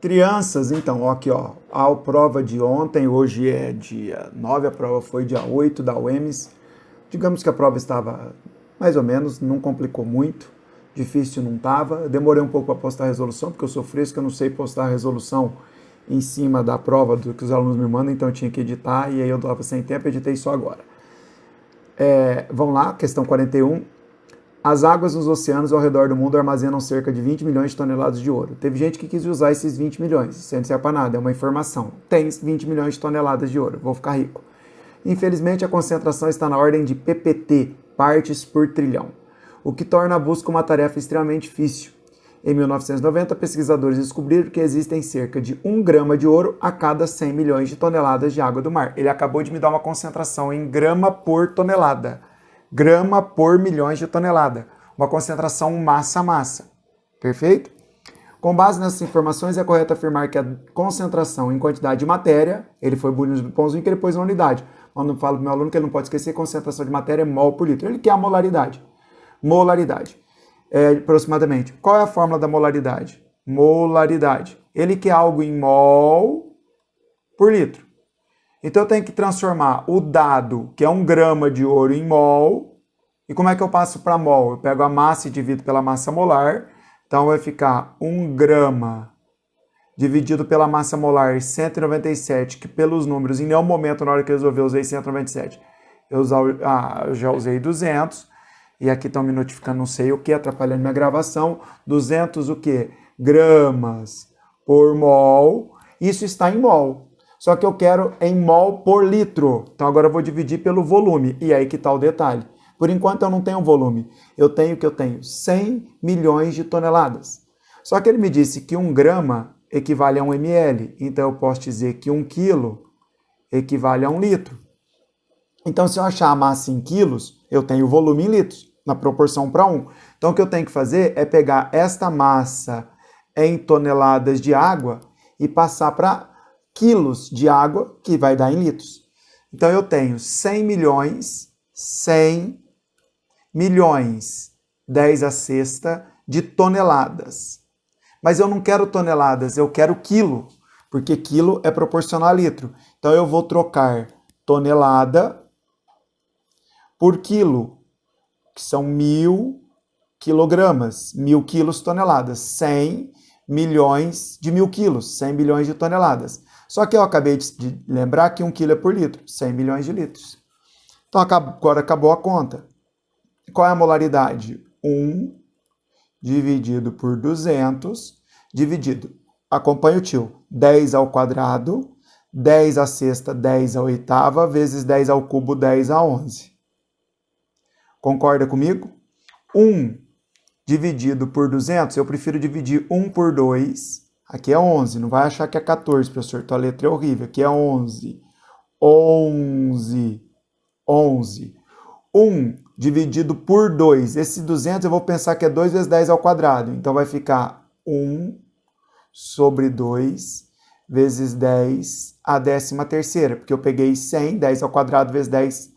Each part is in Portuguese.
Crianças, então, ó, aqui, ó, a prova de ontem, hoje é dia 9, a prova foi dia 8 da UEMS. Digamos que a prova estava mais ou menos, não complicou muito, difícil não estava. Eu demorei um pouco para postar a resolução, porque eu sou fresco, eu não sei postar a resolução em cima da prova do que os alunos me mandam, então eu tinha que editar, e aí eu estava sem tempo, editei só agora. Vamos lá, questão 41. As águas nos oceanos ao redor do mundo armazenam cerca de 20 milhões de toneladas de ouro. Teve gente que quis usar esses 20 milhões, isso não serve para nada, é uma informação. Tem 20 milhões de toneladas de ouro, vou ficar rico. Infelizmente, a concentração está na ordem de ppt, partes por trilhão, o que torna a busca uma tarefa extremamente difícil. Em 1990, pesquisadores descobriram que existem cerca de 1 grama de ouro a cada 100 milhões de toneladas de água do mar. Ele acabou de me dar uma concentração em grama por tonelada. Grama por milhões de tonelada. Uma concentração massa-massa. Perfeito? Com base nessas informações, é correto afirmar que a concentração em quantidade de matéria, ele foi bonito do pãozinho que ele pôs na unidade. Quando eu falo para o meu aluno que ele não pode esquecer, concentração de matéria é mol por litro. Ele quer a molaridade. Molaridade. Aproximadamente. Qual é a fórmula da molaridade? Molaridade. Ele quer algo em mol por litro. Então eu tenho que transformar o dado, que é 1 grama de ouro, em mol. E como é que eu passo para mol? Eu pego a massa e divido pela massa molar. Então vai ficar 1 grama dividido pela massa molar 197, que pelos números, em nenhum momento na hora que eu resolvi eu usei 197. Eu já usei 200. E aqui estão me notificando não sei o que, atrapalhando minha gravação. 200 o quê? Gramas por mol. Isso está em mol. Só que eu quero em mol por litro. Então agora eu vou dividir pelo volume. E aí que está o detalhe. Por enquanto eu não tenho volume. Eu tenho 100 milhões de toneladas. Só que ele me disse que 1 grama equivale a 1 ml. Então eu posso dizer que 1 quilo equivale a 1 litro. Então se eu achar a massa em quilos, eu tenho o volume em litros, na proporção para 1. Então o que eu tenho que fazer é pegar esta massa em toneladas de água e passar para quilos de água, que vai dar em litros. Então eu tenho 100 milhões, 10 a sexta de toneladas. Mas eu não quero toneladas, eu quero quilo, porque quilo é proporcional a litro. Então eu vou trocar tonelada por quilo, que são 1.000 quilogramas, 1.000 quilos toneladas, 100 milhões de 1.000 quilos, 100 bilhões de toneladas. Só que eu acabei de lembrar que 1 quilo é por litro, 100 milhões de litros. Então agora acabou a conta. Qual é a molaridade? 1 dividido por 200, dividido, acompanha o tio, 10 ao quadrado, 10 à sexta, 10 à oitava, vezes 10 ao cubo, 10 a 11. Concorda comigo? 1 dividido por 200, eu prefiro dividir 1 por 2. Aqui é 11, não vai achar que é 14, professor. Tua letra é horrível. Aqui é 11. 11. 11. 1 dividido por 2. Esse 200 eu vou pensar que é 2 vezes 10 ao quadrado. Então vai ficar 1 sobre 2 vezes 10 a 13ª. Porque eu peguei 100, 10 ao quadrado vezes 10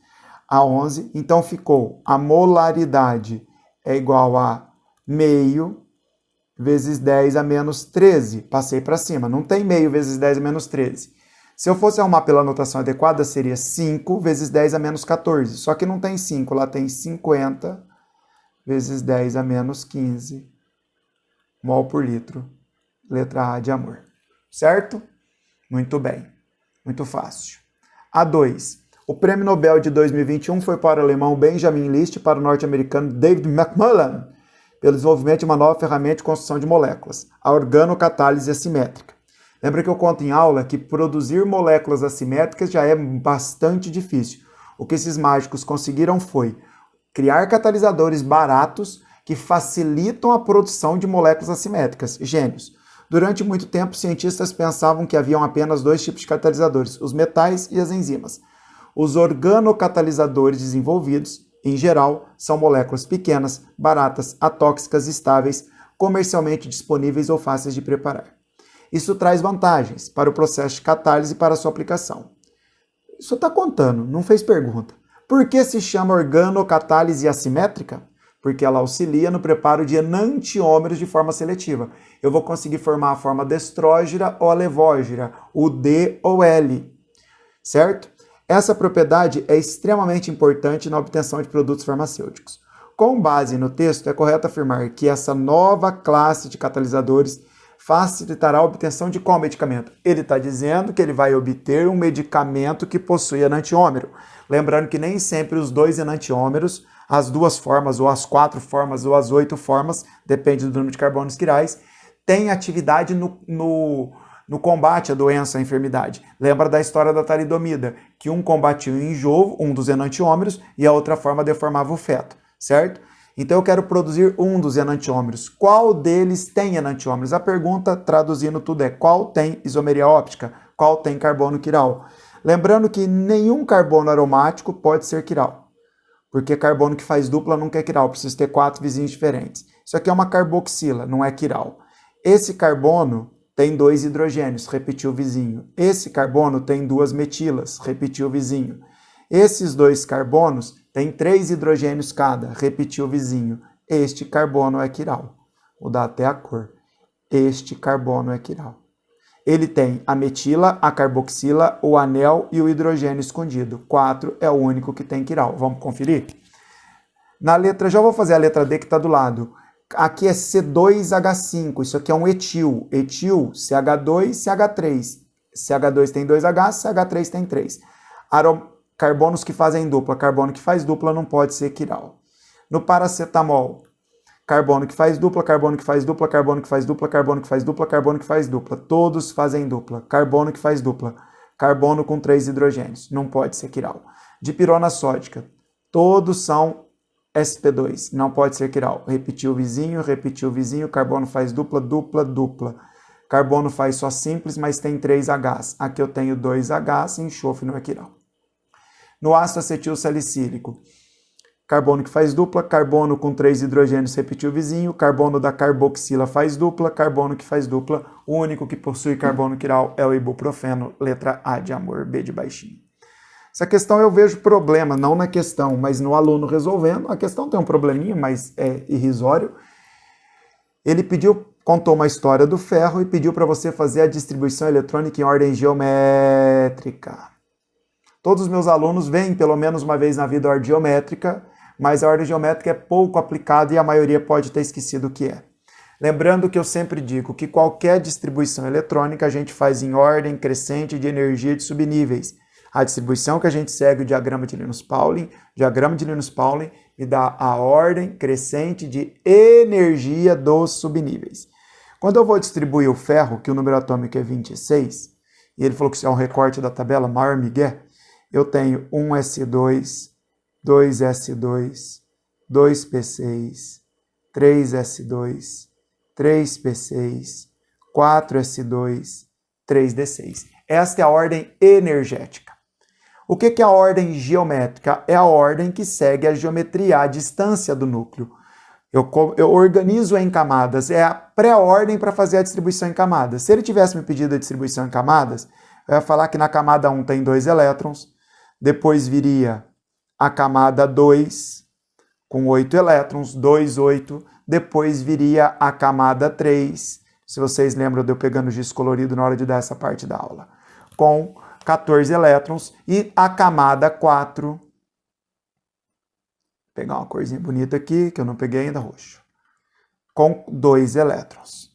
a 11. Então ficou a molaridade é igual a meio vezes 10 a menos 13. Passei para cima. Não tem meio vezes 10 a menos 13. Se eu fosse arrumar pela notação adequada, seria 5 vezes 10 a menos 14. Só que não tem 5, lá tem 50 vezes 10 a menos 15 mol por litro. Letra A de amor. Certo? Muito bem. Muito fácil. A2. O prêmio Nobel de 2021 foi para o alemão Benjamin List e para o norte-americano David Macmillan, pelo desenvolvimento de uma nova ferramenta de construção de moléculas, a organocatálise assimétrica. Lembra que eu conto em aula que produzir moléculas assimétricas já é bastante difícil. O que esses mágicos conseguiram foi criar catalisadores baratos que facilitam a produção de moléculas assimétricas. Gênios. Durante muito tempo, cientistas pensavam que haviam apenas 2 tipos de catalisadores, os metais e as enzimas. Os organocatalisadores desenvolvidos, em geral, são moléculas pequenas, baratas, atóxicas, estáveis, comercialmente disponíveis ou fáceis de preparar. Isso traz vantagens para o processo de catálise e para a sua aplicação. Isso está contando, não fez pergunta. Por que se chama organocatálise assimétrica? porque ela auxilia no preparo de enantiômeros de forma seletiva. Eu vou conseguir formar a forma destrógira ou a levógira, o D ou L, certo? Essa propriedade é extremamente importante na obtenção de produtos farmacêuticos. Com base no texto, é correto afirmar que essa nova classe de catalisadores facilitará a obtenção de qual medicamento? Ele está dizendo que ele vai obter um medicamento que possui enantiômero. Lembrando que nem sempre os dois enantiômeros, as duas formas, ou as 4 formas, ou as 8 formas, depende do número de carbonos quirais, têm atividade no combate à doença, à enfermidade. Lembra da história da talidomida, que um combatia o enjoo, um dos enantiômeros, e a outra forma deformava o feto, certo? Então eu quero produzir um dos enantiômeros. Qual deles tem enantiômeros? A pergunta, traduzindo tudo, é qual tem isomeria óptica? Qual tem carbono quiral? Lembrando que nenhum carbono aromático pode ser quiral, porque carbono que faz dupla nunca é quiral, precisa ter 4 vizinhos diferentes. Isso aqui é uma carboxila, não é quiral. Esse carbono tem 2 hidrogênios, repetiu o vizinho. Esse carbono tem 2 metilas, repetiu o vizinho. Esses 2 carbonos têm 3 hidrogênios cada, repetiu o vizinho. Este carbono é quiral. Vou dar até a cor. Este carbono é quiral. Ele tem a metila, a carboxila, o anel e o hidrogênio escondido. 4 é o único que tem quiral. Vamos conferir? Na letra, já vou fazer a letra D que está do lado. Aqui é C2H5, isso aqui é um etil. Etil, CH2, CH3. CH2 tem 2H, CH3 tem 3. Carbonos que fazem dupla. Carbono que faz dupla não pode ser quiral. No paracetamol, carbono que faz dupla, carbono que faz dupla, carbono que faz dupla, carbono que faz dupla, carbono que faz dupla. Todos fazem dupla. Carbono que faz dupla. Carbono com 3 hidrogênios. Não pode ser quiral. Dipirona sódica. Todos são sp2. Não pode ser quiral. Repetiu o vizinho. Carbono faz dupla, dupla, dupla. Carbono faz só simples, mas tem 3 Hs. Aqui eu tenho 2 Hs e enxofre não é quiral. No ácido acetil salicílico, carbono que faz dupla, carbono com 3 hidrogênios, repetiu o vizinho, carbono da carboxila faz dupla, carbono que faz dupla, o único que possui carbono quiral é o ibuprofeno, letra A de amor, B de baixinho. Essa questão eu vejo problema, não na questão, mas no aluno resolvendo. A questão tem um probleminha, mas é irrisório. Ele contou uma história do ferro e pediu para você fazer a distribuição eletrônica em ordem geométrica. Todos os meus alunos veem pelo menos uma vez na vida a ordem geométrica, mas a ordem geométrica é pouco aplicada e a maioria pode ter esquecido o que é. Lembrando que eu sempre digo que qualquer distribuição eletrônica a gente faz em ordem crescente de energia de subníveis. A distribuição que a gente segue, o diagrama de Linus-Pauling, me dá a ordem crescente de energia dos subníveis. Quando eu vou distribuir o ferro, que o número atômico é 26, e ele falou que isso é um recorte da tabela, maior migué, eu tenho 1s2, 2s2, 2p6, 3s2, 3p6, 4s2, 3d6. Esta é a ordem energética. O que é a ordem geométrica? É a ordem que segue a geometria, a distância do núcleo. Eu organizo em camadas, é a pré-ordem para fazer a distribuição em camadas. Se ele tivesse me pedido a distribuição em camadas, eu ia falar que na camada 1 tem 2 elétrons, depois viria a camada 2 com 8 elétrons, 2, 8, depois viria a camada 3, se vocês lembram de eu pegando giz colorido na hora de dar essa parte da aula, com 14 elétrons, e a camada 4, vou pegar uma corzinha bonita aqui, que eu não peguei ainda, roxo, com 2 elétrons.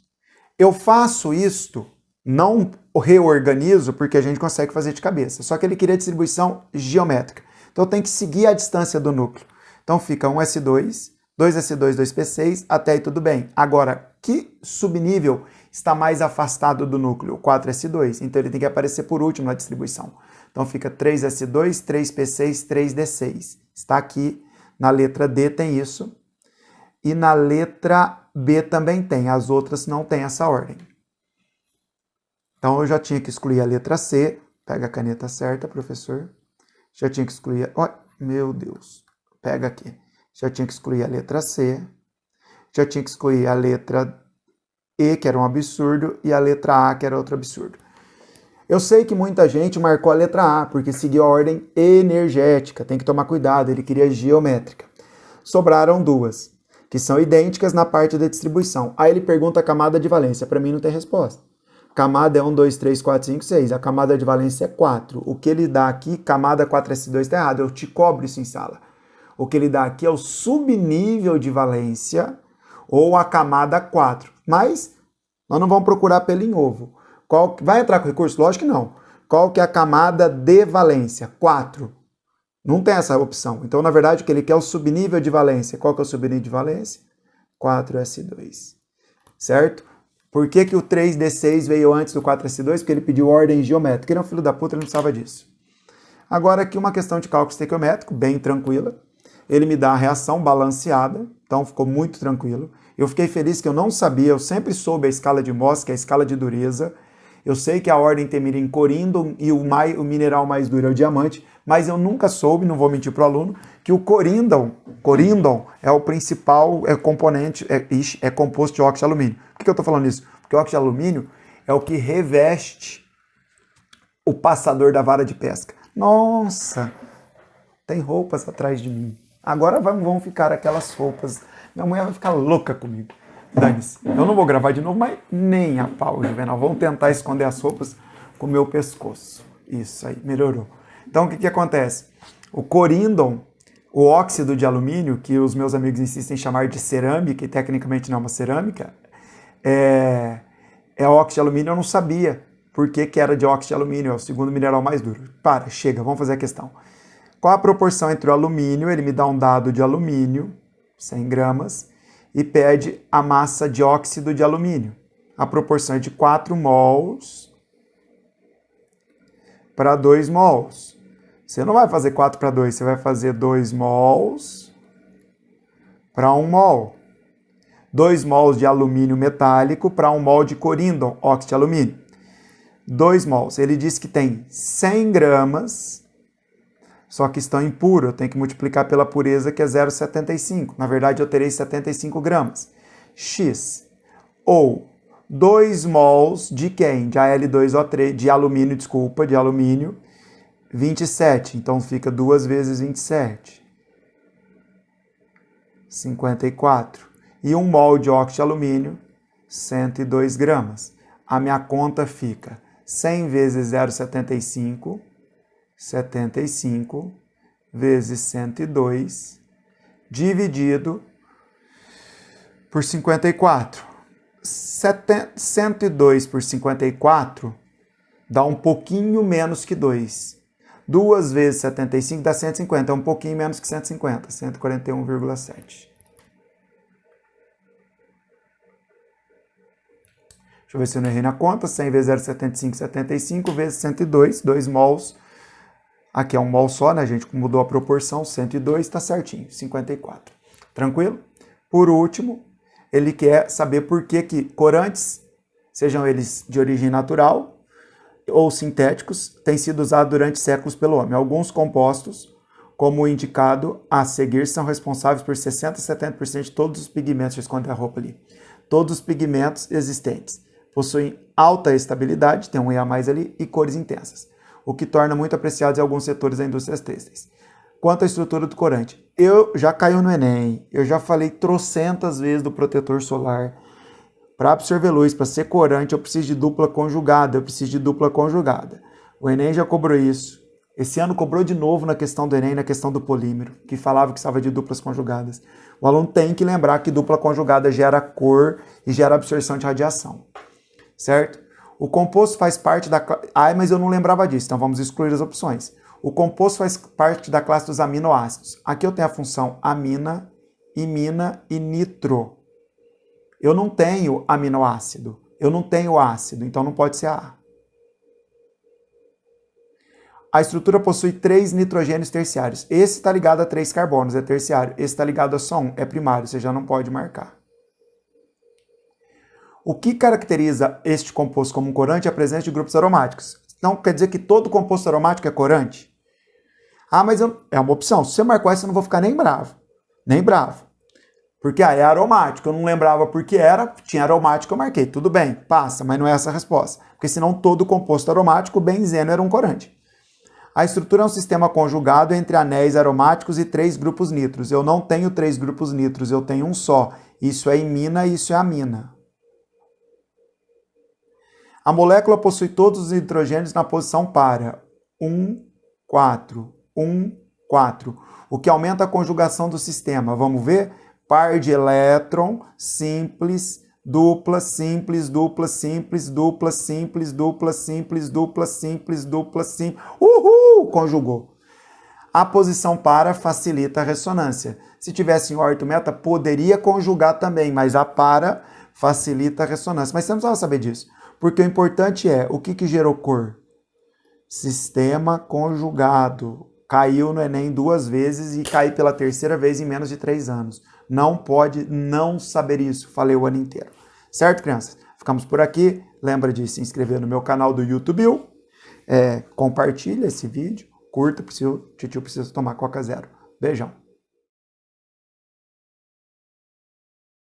Eu faço isto, não reorganizo, porque a gente consegue fazer de cabeça, só que ele queria distribuição geométrica. Então eu tenho que seguir a distância do núcleo. Então fica 1s2, 2s2, 2p6, até aí tudo bem. Agora, que subnível está mais afastado do núcleo? 4s2, então ele tem que aparecer por último na distribuição. Então fica 3s2, 3p6, 3d6. Está aqui, na letra D tem isso, e na letra B também tem, as outras não tem essa ordem. Então eu já tinha que excluir a letra C, pega a caneta certa, professor. Já tinha que excluir, meu Deus, pega aqui. Já tinha que excluir a letra C, já tinha que excluir a letra E, que era um absurdo, e a letra A, que era outro absurdo. Eu sei que muita gente marcou a letra A, porque seguiu a ordem energética, tem que tomar cuidado, ele queria geométrica. Sobraram 2. que são idênticas na parte da distribuição. Aí ele pergunta a camada de valência. Para mim não tem resposta. Camada é 1, 2, 3, 4, 5, 6. A camada de valência é 4. O que ele dá aqui, camada 4s2, está errado. Eu te cobro isso em sala. O que ele dá aqui é o subnível de valência ou a camada 4. Mas nós não vamos procurar pelo em ovo. Vai entrar com recurso? Lógico que não. Qual que é a camada de valência? 4. Não tem essa opção. Então, na verdade, o que ele quer é o subnível de valência. Qual que é o subnível de valência? 4s2. Certo? Por que que o 3d6 veio antes do 4s2? Porque ele pediu ordem geométrica. Ele é um filho da puta, ele não precisava disso. Agora aqui uma questão de cálculo estequiométrico, bem tranquila. Ele me dá a reação balanceada, então ficou muito tranquilo. Eu fiquei feliz que eu não sabia, eu sempre soube a escala de Mohs, que é a escala de dureza. Eu sei que a ordem termina em coríndon e o mineral mais duro é o diamante, mas eu nunca soube, não vou mentir para o aluno, que o coríndon é o principal componente, é composto de óxido de alumínio. Por que eu estou falando isso? Porque o óxido de alumínio é o que reveste o passador da vara de pesca. Nossa, tem roupas atrás de mim. Agora vão ficar aquelas roupas. Minha mulher vai ficar louca comigo. Dane-se. Eu não vou gravar de novo, mas nem a pau, Juvenal. Vamos tentar esconder as roupas com o meu pescoço. Isso aí, melhorou. Então, o que acontece? O coríndon, o óxido de alumínio, que os meus amigos insistem em chamar de cerâmica, e tecnicamente não é uma cerâmica, é óxido de alumínio. Eu não sabia por que era de óxido de alumínio, é o segundo mineral mais duro. Chega, vamos fazer a questão. Qual a proporção entre o alumínio? Ele me dá um dado de alumínio, 100 gramas, e pede a massa de óxido de alumínio. A proporção é de 4 mols para 2 mols. Você não vai fazer 4 para 2, você vai fazer 2 mols para 1 mol. 2 mols de alumínio metálico para 1 mol de coríndon, óxido de alumínio. 2 mols. Ele diz que tem 100 gramas, só que estão impuros. Eu tenho que multiplicar pela pureza, que é 0,75. Na verdade, eu terei 75 gramas. X. Ou 2 mols de quem? De Al2O3, de alumínio, de alumínio, 27. Então, fica 2 vezes 27. 54. E 1 mol de óxido de alumínio, 102 gramas. A minha conta fica 100 vezes 0,75, 75 vezes 102, dividido por 54. 102 por 54 dá um pouquinho menos que 2. 2 vezes 75 dá 150, é um pouquinho menos que 150, 141,7. Deixa eu ver se eu não errei na conta. 100 vezes 0,75, 75 vezes 102, 2 mols. Aqui é um mol só, né, gente? Mudou a proporção, 102, está certinho, 54. Tranquilo? Por último, ele quer saber por que corantes, sejam eles de origem natural ou sintéticos, têm sido usados durante séculos pelo homem. Alguns compostos, como o indicado a seguir, são responsáveis por 60% a 70% de todos os pigmentos, deixa eu esconder a roupa ali, todos os pigmentos existentes. Possuem alta estabilidade, tem um EA mais ali, e cores intensas, o que torna muito apreciados em alguns setores da indústria têxteis. Quanto à estrutura do corante, eu já caiu no Enem, eu já falei trocentas vezes do protetor solar. Para absorver luz, para ser corante, eu preciso de dupla conjugada, O Enem já cobrou isso. Esse ano cobrou de novo na questão do Enem, na questão do polímero, que falava que estava de duplas conjugadas. O aluno tem que lembrar que dupla conjugada gera cor e gera absorção de radiação. Certo? O composto faz parte da... mas eu não lembrava disso, então vamos excluir as opções. O composto faz parte da classe dos aminoácidos. Aqui eu tenho a função amina, imina e nitro. Eu não tenho aminoácido, eu não tenho ácido, então não pode ser A. A estrutura possui 3 nitrogênios terciários. Esse está ligado a 3 carbonos, é terciário. Esse está ligado a só 1, é primário, você já não pode marcar. O que caracteriza este composto como um corante é a presença de grupos aromáticos. Então, quer dizer que todo composto aromático é corante? Mas é uma opção. Se você marcar isso, eu não vou ficar nem bravo. Nem bravo. Porque é aromático. Eu não lembrava porque era, tinha aromático, eu marquei. Tudo bem, passa, mas não é essa a resposta. Porque senão todo composto aromático, benzeno, era um corante. A estrutura é um sistema conjugado entre anéis aromáticos e 3 grupos nitros. Eu não tenho 3 grupos nitros, eu tenho um só. Isso é imina e isso é amina. A molécula possui todos os nitrogênios na posição para 1, 4, 1, 4, o que aumenta a conjugação do sistema. Vamos ver? Par de elétron, simples, dupla, simples, dupla, simples, dupla, simples, dupla, simples, dupla, simples, dupla, simples. Uhul! Conjugou. A posição para facilita a ressonância. Se tivesse em orto-meta, poderia conjugar também, mas a para facilita a ressonância. Mas você não precisava saber disso, porque o importante é o que gerou cor? Sistema conjugado. Caiu no Enem 2 vezes e caiu pela 3ª vez em menos de 3 anos. Não pode não saber isso. Falei o ano inteiro. Certo, crianças? Ficamos por aqui. Lembra de se inscrever no meu canal do YouTube. Compartilha esse vídeo. Curta, titio precisa tomar Coca Zero. Beijão.